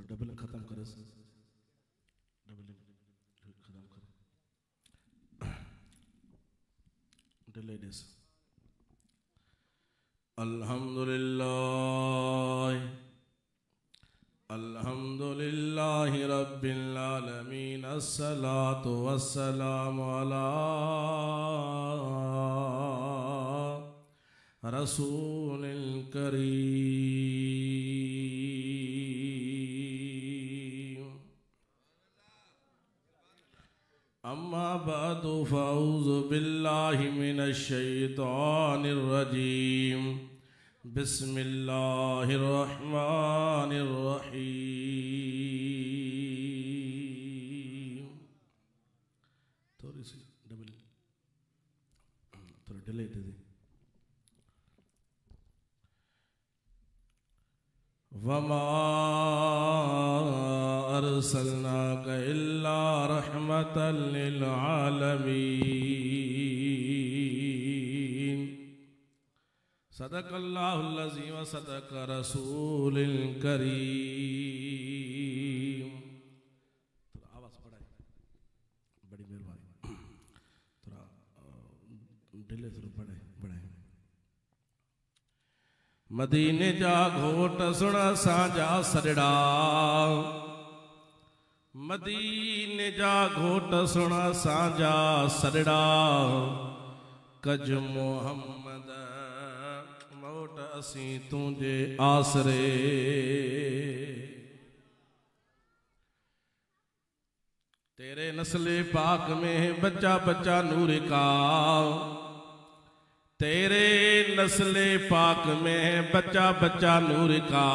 Double खत्म करे double खत्म करे डिले दिस अल्हम्दुलिल्लाह रब्बिल आलमीन अस्सलातु वस्सलामु अला रसूलिल करीम अम्मा बअदु फअऊज़ु बिल्लाहि मिनश शैतानिर रजीम बिस्मिल्लाहिर रहमानिर रहीम थोड़ी सी डबल थोड़ा डिले दे दे वमा अर्सलनाका इल्ला रहमतल लिल आलमीन सदक़ल्लाहुल अज़ीम व सदक़ रसूलिल करीम। थोड़ा आवाज़ बढ़ाए, बड़ी मेहरबानी, थोड़ा डिले थोड़ा बढ़ाए। मदीने जा घोट सुण साजा सजड़ा, मदीने जा घोट सुण साजा सजड़ा, कज मोहम्मद मौट असी तुझे आसरे। तेरे नस्ले पाक में बच्चा बच्चा नूर का, तेरे नस्ले पाक में बच्चा बच्चा नूर का,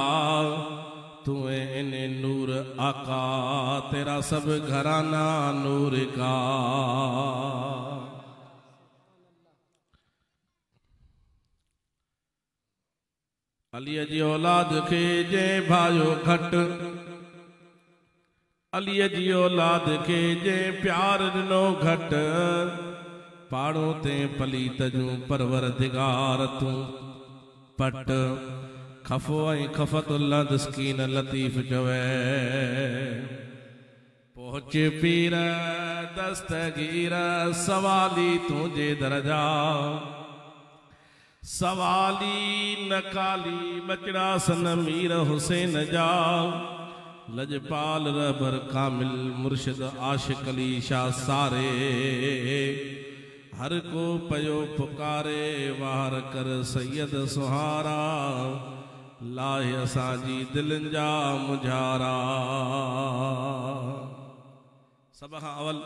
तुए इन्हें नूर आका, तेरा सब घराना नूर का। अली जी औलाद खे जे भायो घट, अली जी औलाद खे जे प्यार दिनो घट, पाड़ो ते पलीत जूं परवरदिगार तू पट, खफ़ो ऐं खफ़तुल्ला दस्कीन लतीफ़ चवे, पहुँच पीर दस्तगीर सवाली तुझे दरजा, सवाली नकाली मचड़ा सन मीर हुसैन जा, लजपाल रबर कामिल मुर्शिद आशिक अली शाह सारे, हर को पयो पुकारे वार कर सैयद सुहारा, लाहे असांजी दिलनि जा मुझारा। सब खां अवल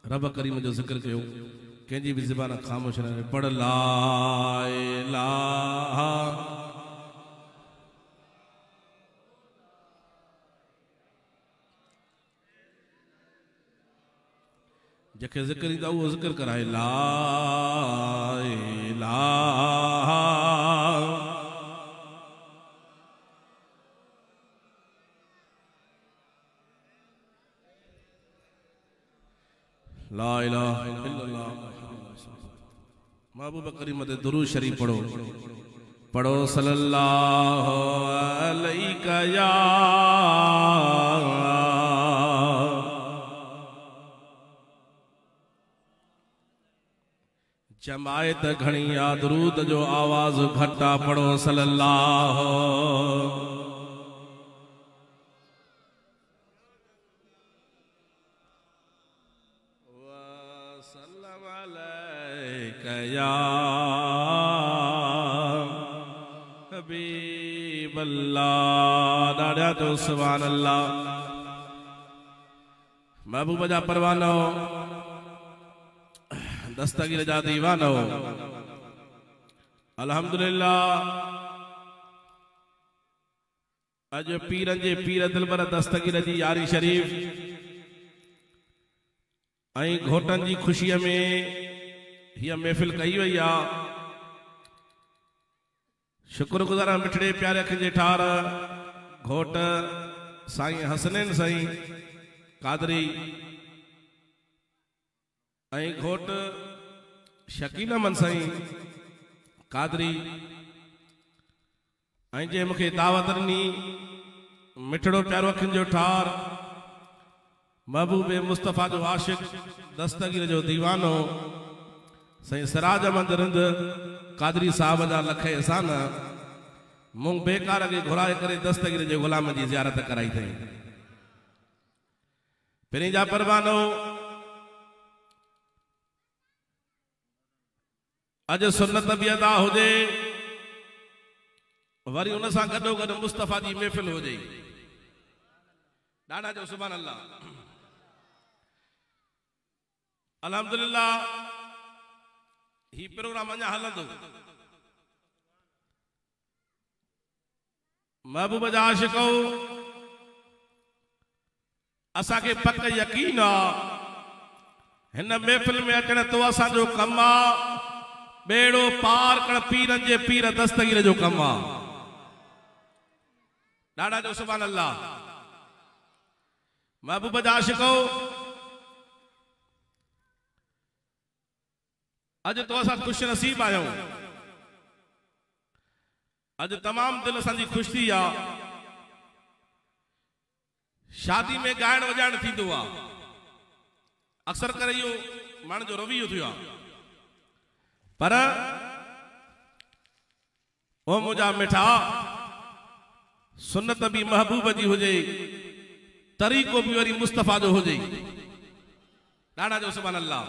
रब करीम जो ज़िक्र कयो, कंहिंजी बि ज़बान ख़ामोश न रहे। पढ़ ला इलाहा जैसे जिक्र ईंदा उहो ज़िक्र कराए। ला इलाहा ला इलाहा इल्लल्लाह महबूब करीम ते दुरूद शरीफ पढ़ो, पढ़ो सल्लल्लाहु अलैका या जमायत घणी आ, दुरूद जो आवाज घटा पढ़ो सल्लल्लाहु वसल्लम अलैका या हबीबल्लाह। ॾाढा तो सुभान अल्लाह। महबूब जा परवानो, दस्तगीर जा दीवानो, अल्हम्दुलिल्लाह अज पीरन जे पीर दिलबर दस्तगीर जी यारी शरीफ ऐं घोटन जी खुशी में हिय महफ़िल कई वई आ। शुक्रगुज़ार मिठड़े प्यारे अखियुनि जे ठार घोट साईं हसनैन साईं कादरी ऐं घोट शकील अमन साईं कादरी, ऐं जे मूंखे दावत ॾिनी मिठड़ो प्यारो अखियुनि जो ठार महबूब मुस्तफ़ा जो आशिक दस्तगीर जो दीवानो सही सिराज अहमद रिंद कादरी साहब जा लख एहसान मूं बेकार के घुराए करे दस्तगीर जे गुलाम जी ज़ियारत कराई थई। पहिरीं जा परवानो अज सुन्नत भी अदा हुजे वरी उन सां गॾो गॾु मुस्तफ़ा जी महफ़िल हुजे। ॾाढा जो सुभान अल्लाह। अल्हम्दुलिल्लाह ही प्रोग्राम अञा हलंदो। महबूब जा आशिको असांखे पक यकीन आ हिन महफ़िल में अचण तो असांजो कम आ बेड़ो पार करण पीरन जे पीर दस्तगीर जो कम आ। ॾाढा जो सुभान अल्लाह। महबूब जा आशिको अज तो असां खुश नसीब आहियूं। अज तमाम दिल असांजी खुश थी आ। शादी में गायण वजाइण थींदो आ अक्सर करे इहो माण्हू जो रवैयो थियो आ पर ओ मुंहिंजा मिठा सुन्नत भी महबूब जी हुजे तरीक़ो भी वरी मुस्तफ़ा जो हुजे। ॾाढा जो सुभान अल्लाह।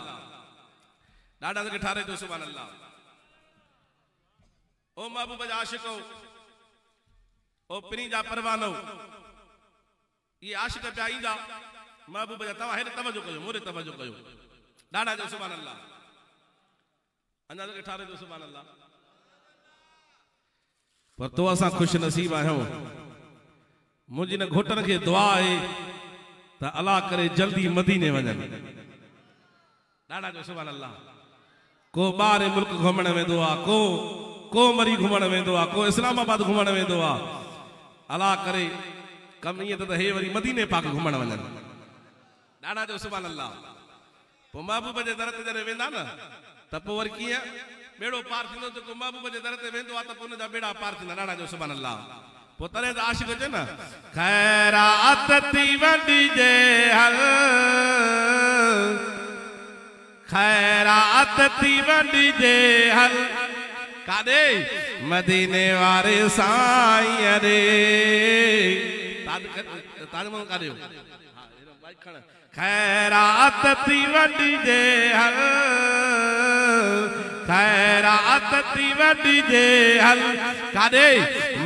ॾाढा के ठारे जो सुभान अल्लाह। ओ महबूब जा आशिको ओ पिनी जा परवानो ये आशिक पिया ईंदा महबूब जा तव्हां हेॾे तवजो कयो मोरे तवजो कयो। ॾाढा जो सुभान अल्लाह। अञा के ठारे जो सुभान अल्लाह। पर तो असां खुश नसीब आहियूं। मुंहिंजी न घोटन खे दुआ आहे त अल्लाह करे जल्दी मदीने वञनि। ॾाढा जो सुभान अल्लाह। को ॿाहिरि मुल्क घुमण वेंदो आहे को मरी घुमण वेंदो आहे को इस्लामाबाद घुमण वेंदो आहे। अल्लाह करे कम ईअं त हे वरी मदीने पाक घुमण वञनि। ॾाढा जो सुभान अल्लाह। पोइ महबूब जे दर ते जॾहिं वेंदा न त पोइ वरी कीअं बेड़ो पार थींदो त को महबूब जे दर ते वेंदो आहे त पोइ हुनजा बेड़ा पार थींदा। ॾाढा जो सुभान अल्लाह। पोइ तॾहिं त आशिक़ हुजे न खैरात थी वॾी जे हल खैरात थी वॾी जे हल काॾे मदीने वारे साईं रे ताजमहल काॾे हो खैरात थी वॾी जे हल खैरात थी वॾी जे हल काॾे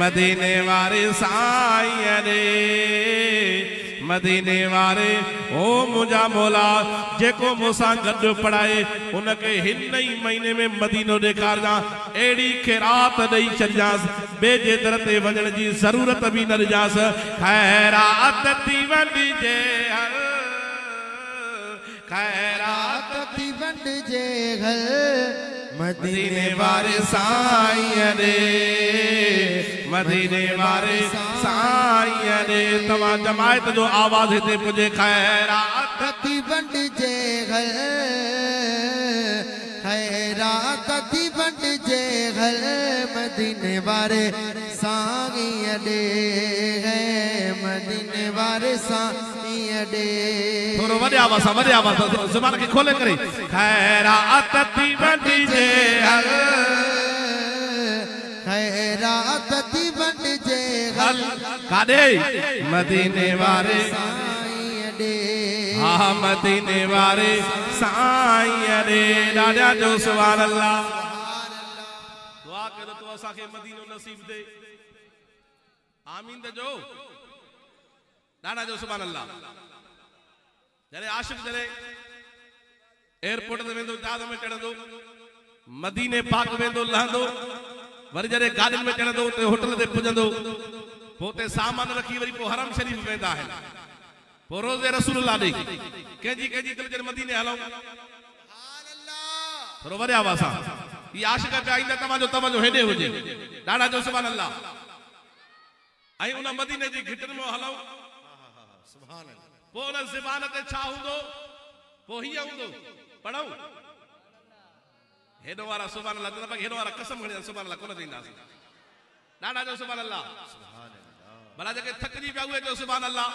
मदीने वारे साईं रे मदीने वारे ओ मुंहिंजा मौला जेको मूंसां गॾु पढ़ाए उनखे हिन ई महीने में मदीनो ॾेखारजां अहिड़ी खैरात ॾेई छॾिजांसि ॿिए जे दर ते वञण जी ज़रूरत बि न ॾिजांसि। खैरात थी वॾी जे हल खैरात थी वॾी जे हल मदीने वारे साईं रे मदीने वारे साईं रे तव्हां जमायत जो आवाज़ हिते पुजे खैरात थी वॾी जे हल खैरात थी वॾी जे हल मदीने वारे साईं रे मदीने वारे साईं रे। थोरो वॾे आवाज़ ज़ुबान खे खोले करे खैरात थी वॾी जे हल खैरात थी वॾी जे हल काॾे मदीने वारे साईं रे हा मदीने वारे साईं रे। ॾाढा जो सुभान अल्लाह। दुआ कर तो असांखे मदीनो नसीब दे आमीन त जो। ॾाढा जो सुभान अल्लाह। जॾहिं आशिक़ जॾहिं एयरपोर्ट ते वेंदो जहाज में चढ़ंदो मदीने पाक वेंदो लहंदो वरी जॾहिं गाॾियुनि में चढ़ंदो उते होटल ते पुॼंदो पोइ उते सामान रखी वरी पोइ हरम शरीफ़ वेंदा आहिनि पोइ रोज़े रसूलुल्लाह ॾे कंहिंजी दिलि जे मदीने हलूं। थोरो वरी आवाज़ सां ही आशिक़ पिया ईंदा तव्हांजो तवजो हेॾे हुजे। ॾाढा जो सुभान अल्लाह। ऐं उन मदीने जी घिटनि में हलूं पोइ उन ज़बान ते छा हूंदो पोइ हीअं हूंदो पढ़ूं हेॾो वारा सुभान अल्लाह हेॾो वारा कसम खणी सुभान अल्लाह कोन चईंदासीं। ॾाढा जो सुभान अल्लाह। भला जगह थकजी पिया हुए जो सुभान अल्लाह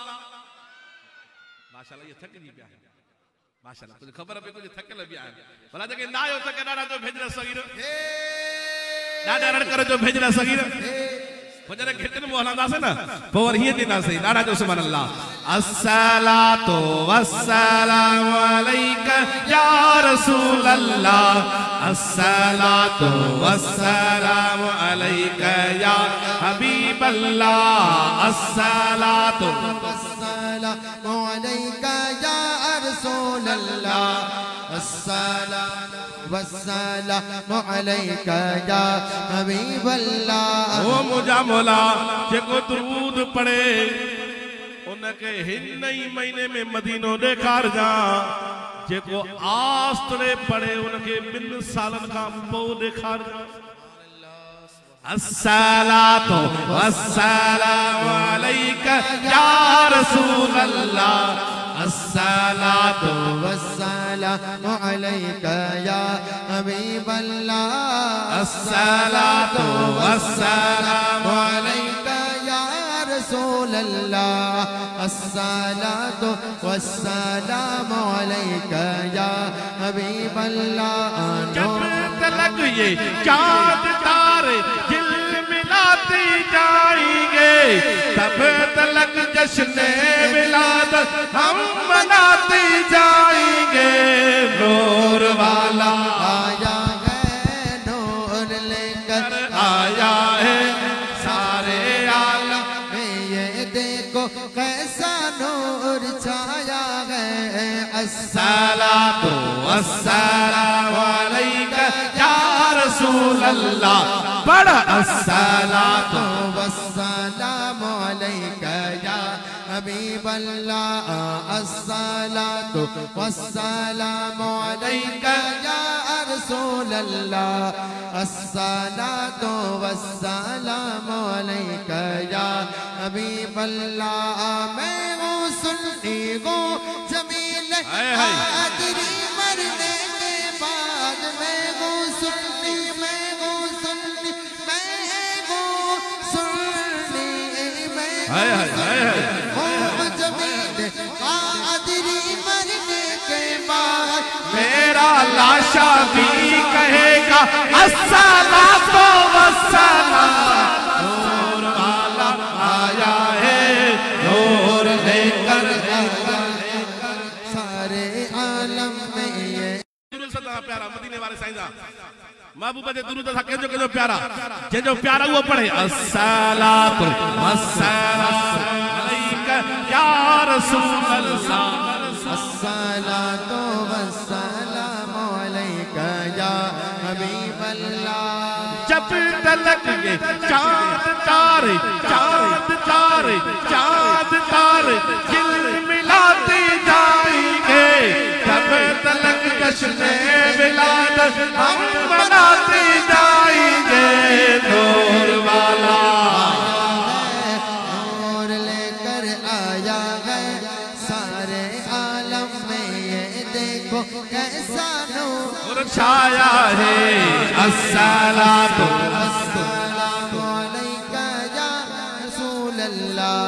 माशाल्लाह ये थकजी पिया है माशाल्लाह कुछ खबर पे कुछ थकल पिया है भला जगह ना हो सके डाडा जो भेजना सगीर डाडा रड़ कर जो भेजना सगीर वजरे घिटन मोहलंदा से ना पोवर ही देना सही डाडा जो सुभान अल्लाह अस्सलातु वस्सलामु अलैका या रसूल अल्लाह अस्सलातु वस्सलामु अलैका या हबीब अल्लाह अस्सलातु वस्सलामु अलैका या रसूल अल्लाह अस्सलातु वस्सलामु अलैका या हबीब अल्लाह ओ मुझा मौला जेको दुरूद पढ़े उनके हिन ही महीने में मदीनो देखार जा जेको आस्तरे पढ़े उनके 2 सालन का पो देखार जा अस्सलातु वस्सलामु अलैका या रसूल अल्लाह अस्सलातु वस्सलामु अलैका या हबीब अल्लाह अस्सलातु वस्सलामु अलैका या रसूल अल्लाह अस्सलातु वस्सलामु अलैका या हबीब अल्लाह जब तलक ये चाँद तारे झिलमिलाते जाएंगे तब तलक जश्न विलादत हम मनाते जाएंगे नूर वाला आया है नूर लेकर आया है सारे आलम में ये देखो कैसा नूर छाया है अस्सलातु वस्सलामु अलैका या रसूल अल्लाह बड़ा अस्सलातु वस्सलामु अलैका या हबीब अल्लाह अस्सलातु वस्सलामु अलैका या रसूल अल्लाह अस्सलातु वस्सलामु अलैका या हबीब अल्लाह मैं हूँ सुन्नी हूँ जमील आदरी मरने के बाद मैं हूँ सुन्नी मैं हूँ सुन्नी आदरी मरने के बाद मेरा लाशा भी कहेगा अस्सलातु वस्सलाम नूर वाला आया है नूर लेकर सारे आलम में ये दुरूद सदा प्यारा मदीने वाले साईं महबूब दे दुरूद सा केजो प्यारा जो प्यारा वो पढ़े अस्सलातु वस्सलामु अलैका या रसूल अल्लाह अस्सलातु वस्सलामु अलैका या हबीब अल्लाह जब तलक ये चाँद तारे झिलमिलाते जाएंगे तब तलक जश्न विलादत हम मनाते जाएंगे नूर वाला नूर लेकर आया है सारे आलम में ये देखो कैसा नूर छाया है अस्सलातु वस्सलामु अलैका या रसूल अल्लाह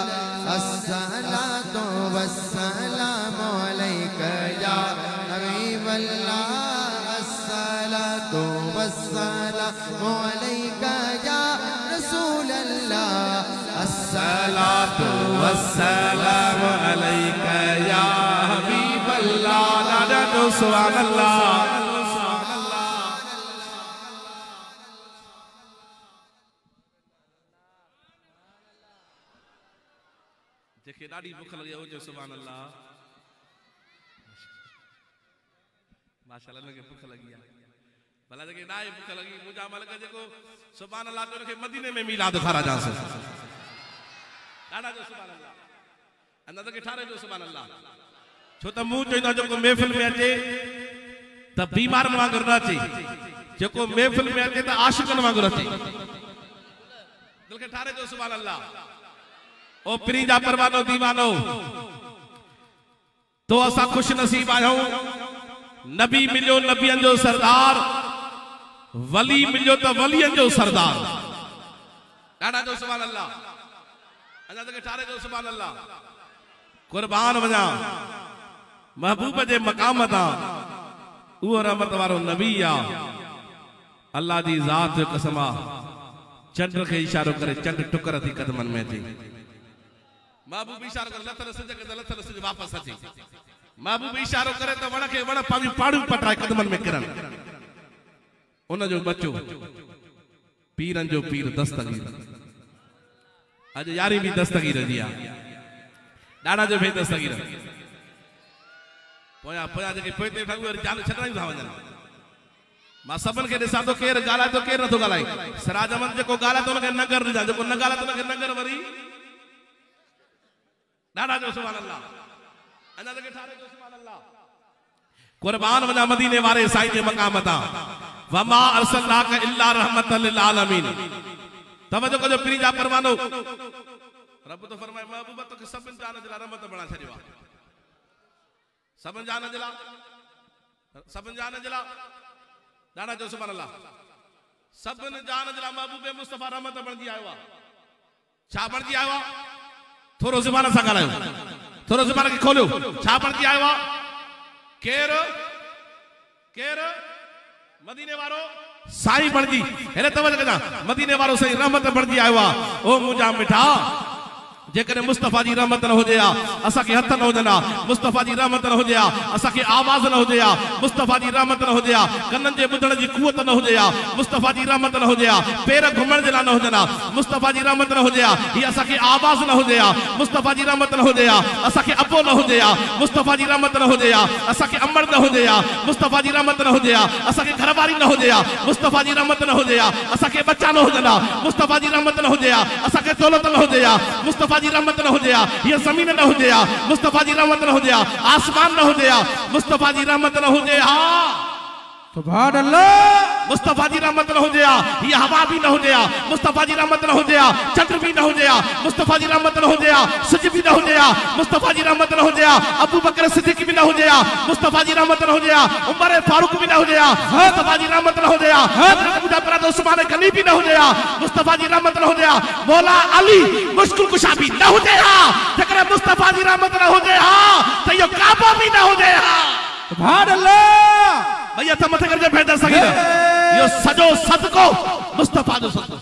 अस्सलातु वस्सलामु अलैका या हबीब अल्लाह अस्सलातु वस्सलामु अलैका या रसूल अल्लाह अस्सलातु वस्सलामु अलैका या हबीब अल्लाह नादा तो सुभान अल्लाह जेके ॾाढी भूख लॻे हुजे सुभान अल्लाह माशाअल्लाह लगे भूख लगी है भला जेके ना भूख लगी मुंहिंजा मालिक जेको सुभान अल्लाह जो रखे मदीने में मिलाद खारा जा से ॾाढा जो सुभान अल्लाह अंदर के ठारे जो सुभान अल्लाह छो त मूं चईंदा जेको महफिल में अचे त बीमारन वांगुर न अचे जेको महफिल में अचे त आशिकन वांगुर अचे दिल के ठारे जो सुभान अल्लाह ओ प्री जा परवानो दीवानो तो असा खुश नसीब आहियूं नबी मिलियो नबियन जो सरदार वली मिलियो तो वलियन जो सरदार ॾाढा जो सुभान अल्लाह अञा तक ठारे जो सुभान अल्लाह कुर्बान वञा महबूब जे मक़ाम तां उहो रहमत वारो नबी आ अल्लाह जी ज़ात जो कसम आ चंड खे इशारो करे चंड टुकर थी कदमन में थी महबूब इशारो करे लथल सिज वापस अचे महबूब इशारो करे तो वण खे वण पंहिंजी पाड़ियूं पटाए कदमन में किरन उन जो बच्चो पीरन जो पीर दस्तगीर अज यारी भी दस्तगीर जी आ डाड़ा जो भी दस्तगीर पोया पोया जेके पोइ ते ठगू चालू छकराई था वञन मां सबन के ॾिसां तो केर गाला तो केर नथो गालाए सिराज अहमद जेको गाला तो उनके नगर ॾिजां जेको न गाला तो उनके नगर वरी डाड़ा जो सुभान अल्लाह अञा तक ठारे जो सुभान अल्लाह कुर्बान वञा मदीने वारे साईं जे मक़ाम तां वमा अरसलनाका इल्ला रहमतल लिल आलमीन तवजो कजो पीरी जा परवानो रब तो फरमाए महबूबा तो सभिनि जान जे रहमत बणा छॾियो सभिनि जान जे डाड़ा जो सुभान अल्लाह सभिनि जान जे महबूब मुस्तफा रहमत बणजी आयो आ छा बणजी आयो आ थोरो ज़ुबान सां ॻाल्हायो थोरो ज़ुबान खे खोलियो छा बणजी आयो आ केर केर मदीने वारो साईं बणजी हेरे तवज्जो कजा मदीने वारो साईं रहमत बणजी आयो आ ओ मुंहिंजा मिठा जेकॾहिं मुस्तफ़ा जी रहमत न हुजे असांखे हथ न हुजनि मुस्तफ़ा जी रहमत न हुजे असांखे आवाज़ न हुजे मुस्तफ़ा जी रहमत न हुजे कननि जे ॿुधण जी कुवत न हुजे मुस्तफ़ा जी रहमत न हुजे पेर घुमण जे लाइ न हुजनि मुस्तफ़ा जी रहमत न हुजे हीअ असांखे आवाज़ न हुजे मुस्तफ़ा जी रहमत न हुजे असांखे अबो न हुजे मुस्तफ़ा जी रहमत न हुजे असांखे अमर न हुजे मुस्तफ़ा जी रहमत न हुजे असांखे घरवारी न हुजे मुस्तफ़ा जी रहमत न हुजे असांखे बच्चा न हुजनि मुस्तफ़ा जी रहमत न हुजे असांखे दौलत न हुजे मुस्तफ़ा जी रहमत न हुजे ये जमीन न हुजे मुस्तफा जी रहमत न हुजे आसमान न हुजे मुस्तफा जी रहमत न हुजे सुभान अल्लाह मुस्तफा जी रहमत न हुजे ये हवा भी न हुजे मुस्तफा जी रहमत न हुजे चंद्र भी न हुजे मुस्तफा जी रहमत न हुजे सूरज भी न हुजे मुस्तफा जी रहमत न हुजे अबू बकर सिद्दीक भी न हुजे मुस्तफा जी रहमत न हुजे उमर फारूक भी न हुजे मुस्तफा जी रहमत न हुजे अबू बकर उस्मान गनी भी न हुजे मुस्तफा जी रहमत न हुजे मौला अली मुश्किल कुशा भी न हुजे जकर मुस्तफा जी रहमत न हुजे तो यो काबा भी न हुजे सुभान अल्लाह भैया त मथे करके भेद सके यो सजो सदको मुस्तफा जो सदको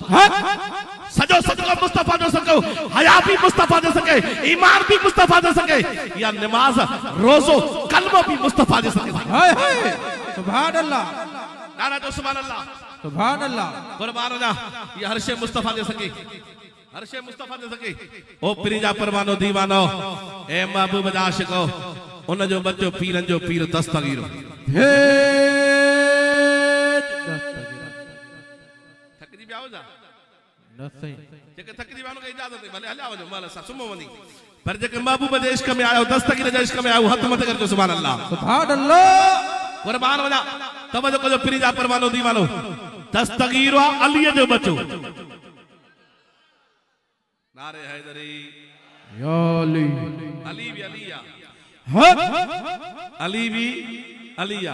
सजो सदको मुस्तफा जो सदको हया भी मुस्तफा जो सके ईमान भी मुस्तफा जो सके या नमाज रोजो कलमो भी मुस्तफा जो सके हाय हाय सुभान अल्लाह नारा तो सुभान अल्लाह सुभान अल्लाह कुर्बान जा ये हर शे मुस्तफा जो सके हर शे मुस्तफा जो सके ओ प्रिजा परवानो दीवानो ए महबूब जा आशिको उन जो बच्चो पीरन जो पीर दस्तगीर थकजी पिया हो जा न सही जेके थकजी वानो के इजाजत है भले हल्या वजो माल सा सुमो वनी पर जेके महबूब जे इश्क में आयो दस्तगीर जे इश्क में आयो हथ मत कर सुभान अल्लाह कुर्बान वजा तवज्जो कजो पीरिजा परवानो दीवानो दस्तगीर अली जो बच्चो नारे हैदरी या अली अली भी अलिया अली भी अलिया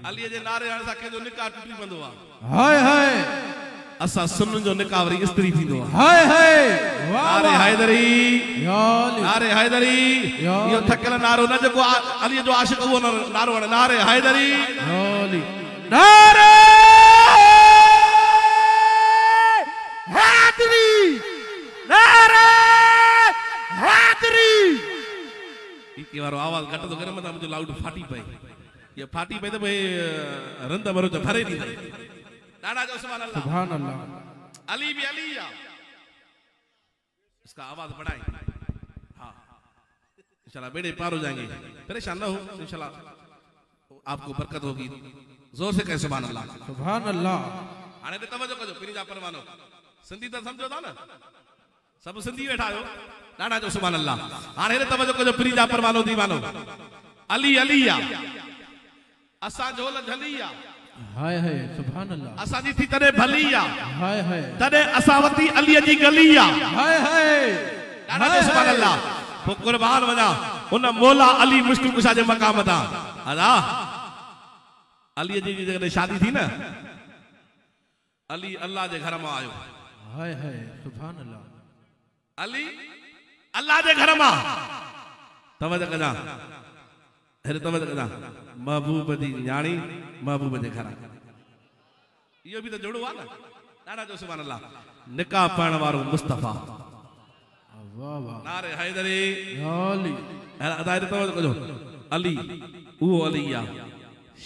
अली जे नारे हाणे साखे जो निकाह टूटी बंदो आ हाय हाय असा सुनन जो निकाह वरी स्त्री थींदो हाय हाय नारे हैदरी या अली नारे हैदरी यो थकल नारो न जेको अली जो आशिक वो नारो नारे हैदरी या अली नारे हैदरी नारे हैदरी इके वारो आवाज घट तो करे मत मुझे लाउड फाटी पे ये फाटी पे तो भाई रंद मरो तो भरे नहीं डाड़ा जो सुभान अल्लाह अली भी अलिया इसका आवाज बढ़ाएं हाँ इंशाल्लाह बेड़े पार हो जाएंगे परेशान ना हो इंशाल्लाह आपको बरकत होगी जोर से कहे सुभान अल्लाह आने ते तवज्जो कजो पीरिजा परवानो सिंधी तो समझो था ना सब सिंधी बैठा हो डाड़ा जो सुभान अल्लाह आने ते तवज्जो कजो पीरिजा परवानो दीवानो अली अलिया असा झोल झलिया हाय हाय सुभान अल्लाह असा जी थी तने भलिया हाय हाय तने असावती अली जी गलिया हाय हाय डाड़ा जो सुभान अल्लाह वो कुर्बान वजा उन मौला अली मुश्किल कुशा जे मकाम ता अदा अली जी जगह शादी थी ना अली अल्लाह जे घर में आयो हाय हाय सुभान अल्लाह अली अल्लाह जे घर मां तवजो कजा हेरे तवजो कजा महबूब जी न्याणी महबूब जे घर इहो भी तो जोड़ो आ ना ॾाढा जो सुभान अल्लाह निकाह पाइण वारो मुस्तफा वाह वाह नारे हैदरी अली अदा तवजो कजो अली वो अलिया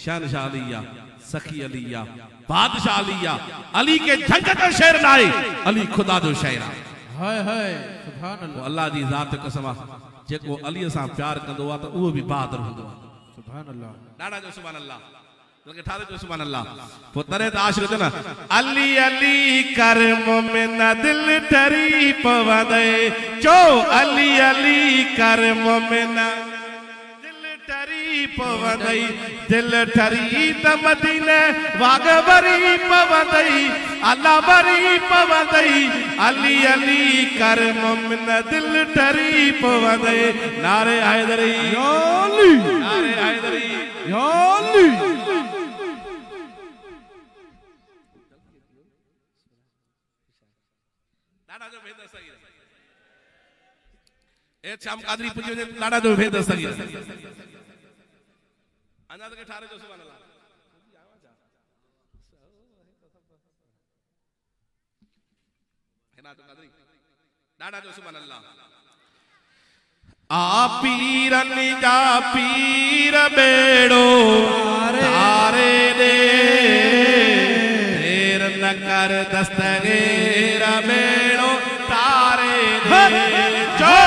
शानशाह अलिया सखी अलिया बादशाह अलिया अली के झंझट जो शेर नाए अली खुदा जो शेर हाय हाय सुभान अल्लाह अल्लाह जी जात कसम जेको अली सां प्यार कंदो आ त उहो भी बहादुर हुंदो सुभान अल्लाह ॾाढा जो सुभान अल्लाह लगे ठारे जो सुभान अल्लाह पो तरे त आशिक न अली अली कर मोमिन दिल ठरी पवदे चो अली अली कर मोमिन पवदई दिल ठरी त मदीने वाग बरी पवदई अल्लाह बरी पवदई अली अली कर मोमिन दिल ठरी पवदई नारे हैदरी अली नारे हैदरी अली दादा जो भेद सही ए शाम कादरी पुजो जे दादा जो भेद सही अंदाज के ठारे जो सुभान अल्लाह है ना तो कादरी दादा जो सुभान अल्लाह आ पीरन जा पीर बेड़ो तारे दे देर न कर दस्तगीर बेड़ो तारे दे जो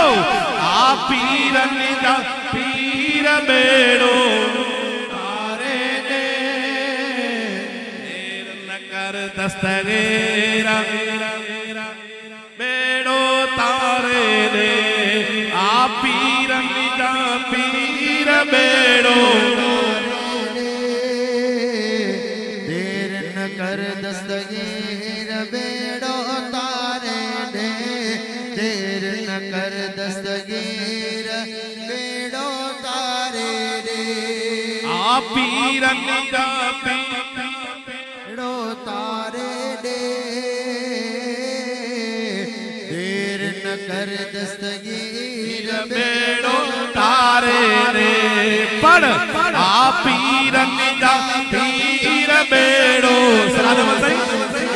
आ पीरन जा पीर बेड़ो दस्तगीरा बेड़ो तारे दे आ पीरन जा पीर बेड़ो देर न कर दस्तगीर बेड़ो तारे दे देर न कर दस्तगीर बेड़ो तारे दे आ पीरन जा तारे दे देर न कर दस्तगीर बेड़ो तारे रे पढ़ आ पीरन जा पीर बेड़ो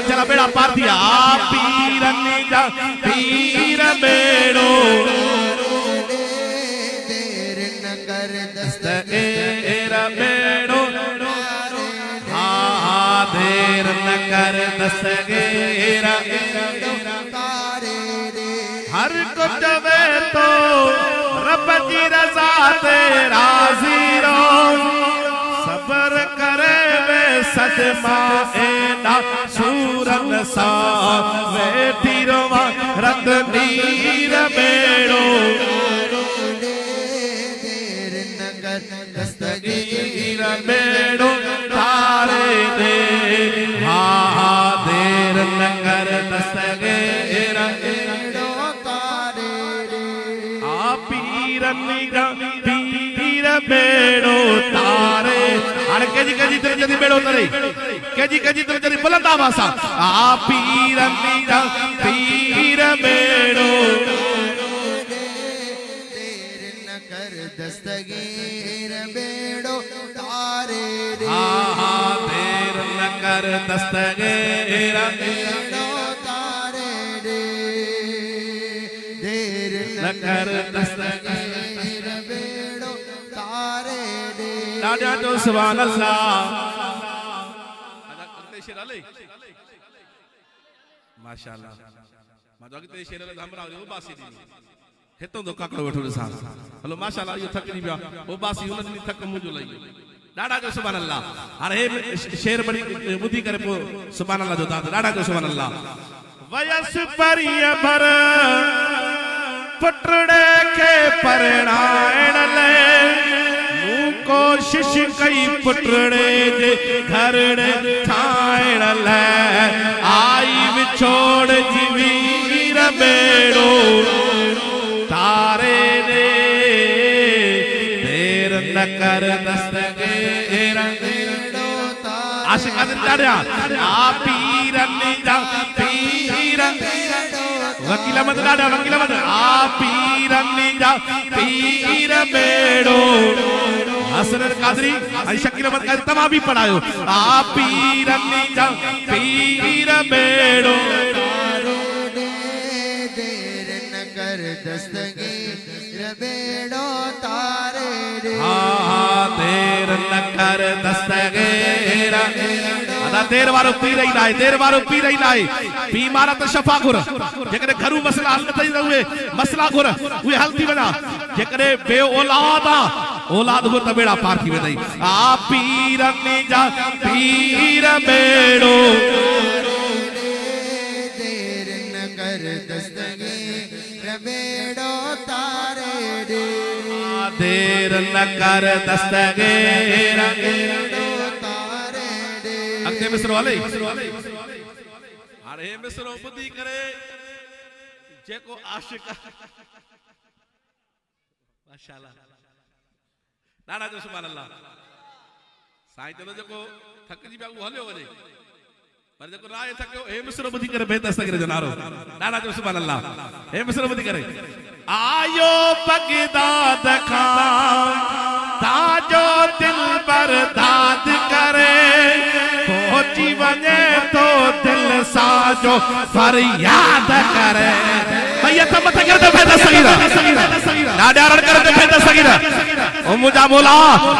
चला बेड़ा पार दिया आ पीरन जा पीर बेड़ो देर न कर दस्तगीर बेड़ो देर न कर दस्तगीर तारे रे हर कुछ वे तो रब जी रज़ा ते राज़ी रहो सब्र करे वे सदमा एना सूरन सा वे तीरवा रंग नीर बेड़ो देर न कर दस्तगीर बेड़ो तारे दे देर न कर दस्तगीर तारे रे आ पीरन जा पीर बेड़ो तारे अरे केजी तेरे जदी बेड़ो तरे केजी तेरे जदी बुलंद आवाज़ आ पीरन जा पीर बेड़ो देर न कर दस्तगीर बेड़ो तारे रे देर न कर दस्तगीर तारे रे देर न कर दस्तगीर बेड़ो तारे रे दादा जो सुभान अल्लाह माशाअल्लाह मां अगते शेर रे हमरा ओ बासी दी हेतो दो काकड़ो वेठो सा हलो माशाअल्लाह यो थकनी पिया ओ बासी उन थक मुजो लई दादा जो सुभान अल्लाह अरे शेर बड़ी बुद्धि करे पो सुभान अल्लाह जो दादा दादा जो सुभान अल्लाह वयस परिय भर पटड़े के परणाण ले कोशिश कई पुटड़े जे घरड़े ठाण ले आई विछोड़ जीवीर बेड़ो तारे दे देर न कर दस्तगीर आशिक आदिल आ पीरन जा पीर वकील मत ॾाढा वकील मत आ पीरनी जा पीर बेड़ो हसन कादरी ऐं शकील मत कादरी तमाम भी पढ़ायो आ पीरनी जा पीर बेड़ो देर न कर दस्तगीर बेड़ो तारे रे देर न कर दस्तगीर अदा देर वारो पी रही लाए देर वारो पी रही लाए बीमार त शफा घुर जेकरे घरू मसला हल नथी हुए मसला घुर उहे हल थी वना जेकरे बे औलाद औलाद घुर त बेड़ा पार थी वेंदई आ पीरनी जा पीर बेड़ो देर न कर दस्तगीर बेड़ो तारे रे देर न कर दस्तगीर अगते मिसरो हले हाणे मिसरो ॿुधी करे जेको आशिक माशाअल्लाह ॾाढा जो सुभान अल्लाह साईं चलो जेको थकजी पिया उहो हलियो वञे पर जेको राय थकियो हे मिसरो ॿुधी करे बेहतर सगीर जो नारो ॾाढा जो सुभान अल्लाह हे मिसरो ॿुधी करे आयो बगदाद खां ताजो दिल बर्दाद करे पहुंची वने तो दिल साजो फरियाद करे भैया तो मत कर दे बेहतर सगीर ॾाढा रण कर दे बेहतर सगीर ओ मुंहिंजा मौला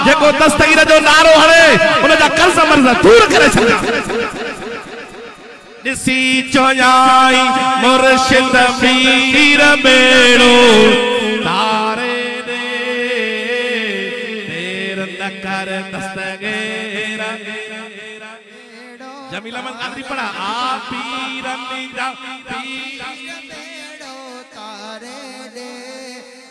जेको दस्तगीर जो नारो हणे उन जा कर्ज मर्ज दूर करे छॾिया ॾिसी चोयाई मुर्शिद पीर बेड़ो तारे दे देर न कर दस्तगीर जमीला मन कादरी पढ़ा आ पीरनी जा पीर बेड़ो तारे रे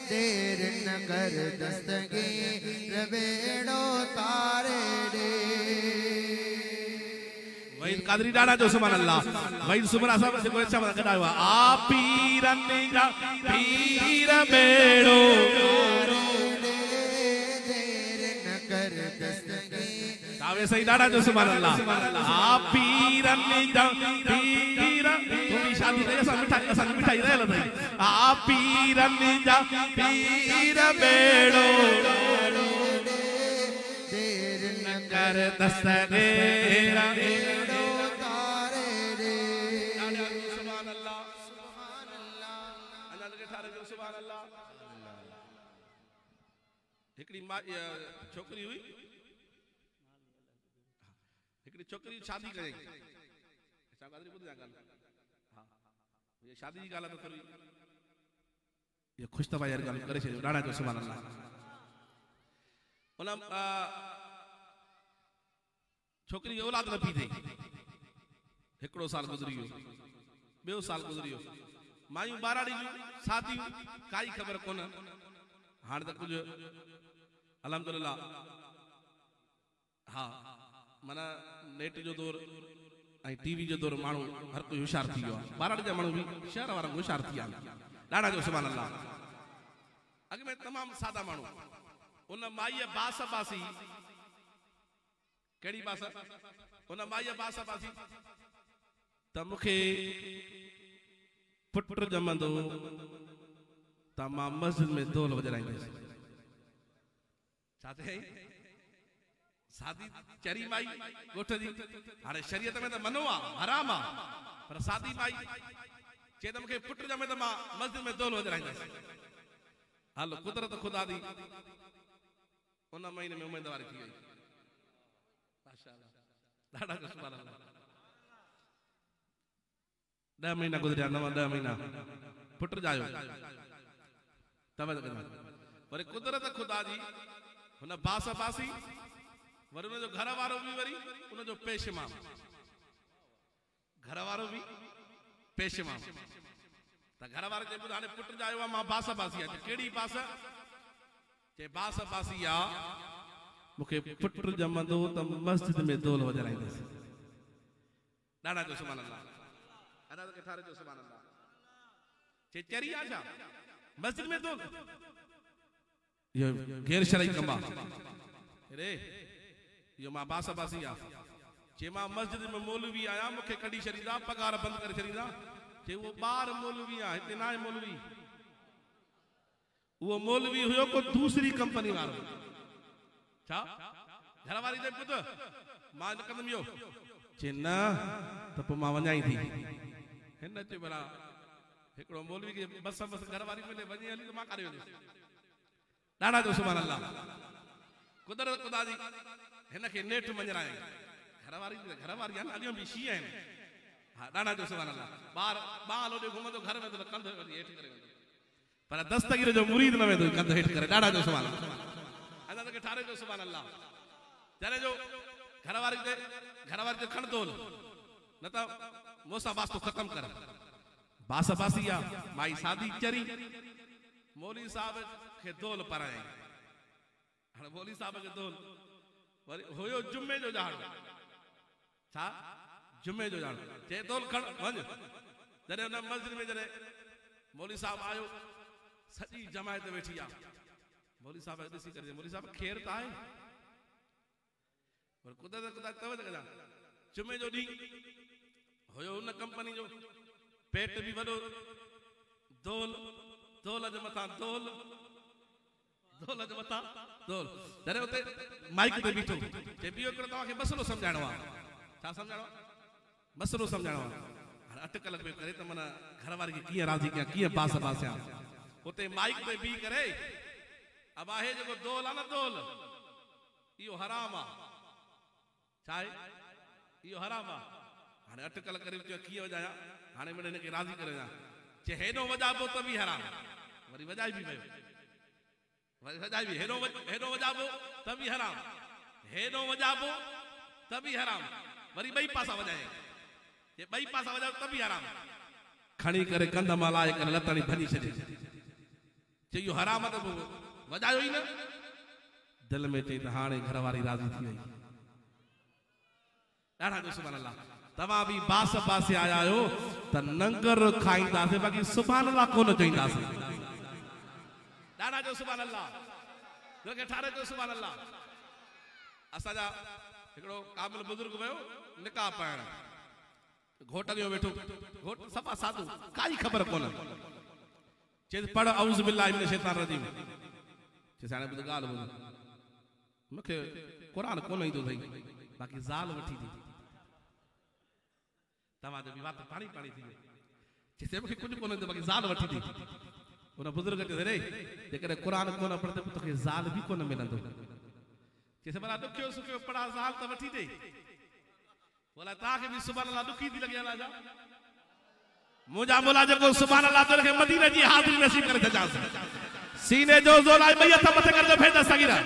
देर न कर दस्तगीर बेड़ो तारे रे वहीद कादरी ॾाढा जो सुभान अल्लाह वहीद सुमरा साहब जेको अच्छा गॾायो आ पीरनी जा पीर बेड़ो देर न कर दस्तगीर तावे सही ॾाढा जो सुभान अल्लाह आ पीरनी जा पीर तू भी शादी करे असां मिठाई रहल अथई आ पीरनी जा पीर बेड़ो देर न कर दस्तगीर छोकरी हुई छोकरी शादी करे शादी की गाल करी ये खुश तबा यार गाल करे छे ॾाढा जो सुभान अल्लाह उन छोकरी औलाद न पी थी हिकड़ो साल गुजरी वियो ॿियो साल गुजरी वियो मायूं बाराड़ी शादी काई खबर कोन हाणे त कुछ अल्हम्दुलिल्लाह हाँ माना नेट जो दौर ऐं टीवी जो दौर माण्हू हर कोई होशियार थी वियो आहे बाराड़ी जा माण्हू बि शहर वारा होशियार थी विया ॾाढा जो सुभान अल्लाह अॻ में तमामु सादा माण्हू उन माईअ बास बासी कहिड़ी बास उन माईअ बास बासी त मूंखे पुट ॼमंदो त मां मस्जिद में दोल वॼाईंदुसि छा थियई शादी चरी माई गोठ जी हाणे शरीयत में त मनो आहे हराम आहे पर शादी माई चए त मूंखे पुट ॼमे त मां मस्जिद में दोल वॼाईंदुसि हल कुदरत खुदा दी उन महीने में उम्मीदवारी थी वई माशाअल्लाह ॾाढा सुभान अल्लाह 10 महीना गुजरिया 9-10 महीना पुट जायो तब वरी कुदरत खुदा जी हुन बास बासी वरी उन जो घर वारो भी वरी उन जो पेशमा घर वारो भी पेशमा त घर वारे जे हाणे पुट जायो आहे मां बास बासी आहे केड़ी बास जे बास बासी आ मूंखे पुट ॼमंदो त मस्जिद में दोल वॼाईंदुसि ॾाढा जो सुभान अल्लाह अदा के ठारे जो सुभान अल्लाह चे चरी आ छा मस्जिद में दोल ये गैर शरई कम रे यो मां बास बासी आ चे मां मस्जिद में मौलवी आया मूंखे कढी छॾींदा पगार बंद करे छॾींदा चे वो बार मौलवी आ हिते ना मौलवी वो मौलवी हुयो को दूसरी कंपनी वारो छा घर वाली दे पुत मां न कदम यो चे ना त पो मां वञाई थी हिन चे बरा एकड़ो मौलवी के बस घर वाली मिले वञी हली त मां कारे वेंदो डाड़ा जो सुभान अल्लाह कुदरत खुदा जी हिन के नेठ मंजराए घर वाली आन अॻियों भी शी आहिनि हाँ डाड़ा जो सुभान अल्लाह बाल ओॾे घुमंदो घर में तो कंध हेठि करे वेंदो पर दस्तगीर जो मुरीद न वेंदो कंध हेठि करे डाड़ा जो सुभान अल्लाह असां तोखे ठारे जो सुभान अल्लाह जॾहिं जो घर वारी ते खण तोल न त मोसा बास तो खत्म कर बास बासी आ माई शादी चरी मौलवी साहब के दोल पराए हाणे मौलवी साहब के दोल वरी होयो जुमे जो ॼाणो छा जुमे जो ॼाणो चे दोल खण वञ जॾहिं हुन मस्जिद में जॾहिं मौलवी साहब आयो सॼी जमायत वेठी आ मौलवी साहब ॾिसी करे मौलवी साहब खेर त आहे पर कुदरत तवजो कजा जुमे जो ॾींहुं हुयो हुन कंपनी जो पेट भी वॾो दोल जे मथां दोल जे मथां दोल जॾहिं उते माइक ते बीठो चे बियो हिकिड़ो तव्हांखे मसलो सम्झाइणो आहे छा सम्झाइणो आहे मसलो सम्झाइणो आहे हाणे अटकल पियो करे त माना घर वारी खे कीअं राज़ी कयां कीअं पास पासियां उते माइक ते बीह करे अब आहे जेको दोल आहे न दोल इहो हराम आहे छा आहे इहो हराम आहे हाणे अटकल करे चयो कीअं वॼाया हाणे मैंने हिनखे राज़ी करे वञा चे हेॾो वॼाबो त बि हराम वरी वॼाई बि वियो वरी वॼाई बि हेॾो वॼाबो त बि हराम हेॾो वॼाबो त बि हराम वरी ॿई पासा वॼाए जे ॿई पासा वॼायो त बि हराम खणी करे कंध मां लाहे करे लतड़ी भॼी छॾे चे इहो हराम त वॼायो ई न दिल में चई त हाणे घर वारी राज़ी थी वई ॾाढा जो सुभान अल्लाह तव्हां बि बास पासे आया आहियो त नंगर खाईंदासीं बाक़ी सुभान अल्लाह कोन चईंदासीं ॾाढा जो सुभान अल्लाह जोके ठारे जो सुभान अल्लाह असांजा हिकिड़ो कामिल बुजुर्ग वियो निकाह पाइण घोट जो वेठो घोट सफ़ा साधू काई ख़बर कोन चे पढ़ औज़ बिल्लाहि मिनश शैतान रजीम चे साणे ॿुध ॻाल्हि ॿुध मूंखे क़ुरान कोन ईंदो अथई बाक़ी ज़ाल वठी थी तव्हांजो बि वात पाणी थी वई चइसे मूंखे कुझु कोन ईंदो बाक़ी ज़ाल वठी थी उन बुज़ुर्ग खे रे जेकॾहिं क़ुरान कोन पढ़ंदे तोखे ज़ाल बि कोन मिलंदो चइसे भला ॾुखियो सुखियो पढ़ा ज़ाल त वठी ॾे बोला तव्हांखे बि सुभान अल्लाह ॾुखी थी लॻे अलाह जा मुंहिंजा मोला जेको सुभान अल्लाह तोखे मदीने जी हाज़िरी नसीब करे छॾियांसि सीने जो ज़ोर आहे ॿई हथ मथे करे भेज सगीरा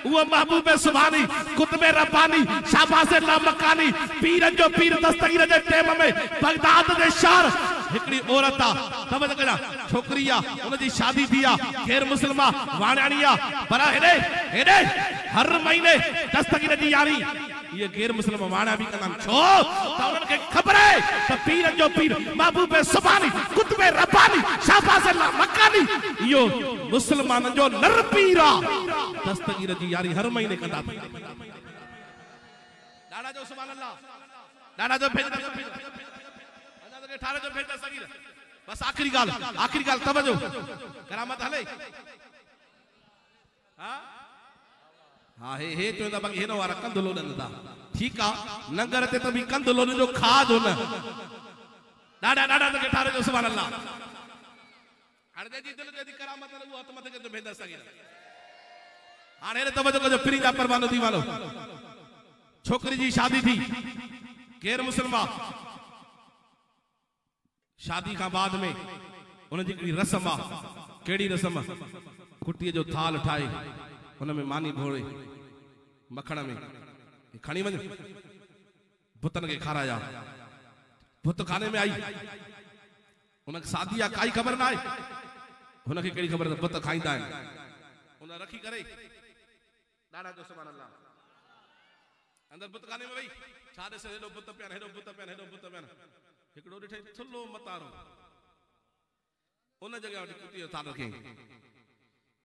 वो महबूब सुभानी कुतुब रब्बानी शाबाश अल्लाह मकानी पीरन जो पीर दस्तगीर जे टेम में बगदाद जे शहर हिकड़ी औरत आ तवजो करा छोकरी आ उन जी शादी थी आ गैर मुस्लिमा वाणाणी आ पर हेडे हर महीने दस्तगीर जी यारी ये गैर मुस्लिम वाणा भी कंदा छो त उनन खे खबर है त पीरन जो पीर महबूब सुभानी कुतुब रब्बानी शाबाश अल्लाह मकानी यो मुसलमानन जो नर पीर आ दस्तगीर जी यारी हर महीने कंदा डाड़ा जो सुभान अल्लाह डाड़ा जो भेज अल्लाह के 18 जो भेज सगीर बस आखिरी गाल तवज्जो करामत हले हां हां हे चोंदा बाकी हेनो वारा कंद लोडन दा ठीक आ नंगर ते त भी कंद लोडन जो खाद हो न डाड़ा तो 18 जो सुभान अल्लाह हाणे जी दिल जी करामत वो हथ मथे के भेज सगीर हाणे रे तवज्जो कजो प्रीजा परवानो दी वालो छोकरी जी शादी थी गैर मुसलमान शादी का बाद में उन जी रस्म आ केड़ी रस्म कुटी जो थाल ठाए उन में मानी भोरे मखण में खणी वञ बुतन के खाराया बुत खाने में आई उन शादी आ काई खबर ना है उन के केड़ी खबर बुत खाईंदा है उन रखी करे डाड़ा जो सुभान अल्लाह अंदर बुत खाने में वई छाड़े से हेडो बुत पिया हिकड़ो ॾिठे थुल्लो मतारो उन जगह कुटी जो थाल रखे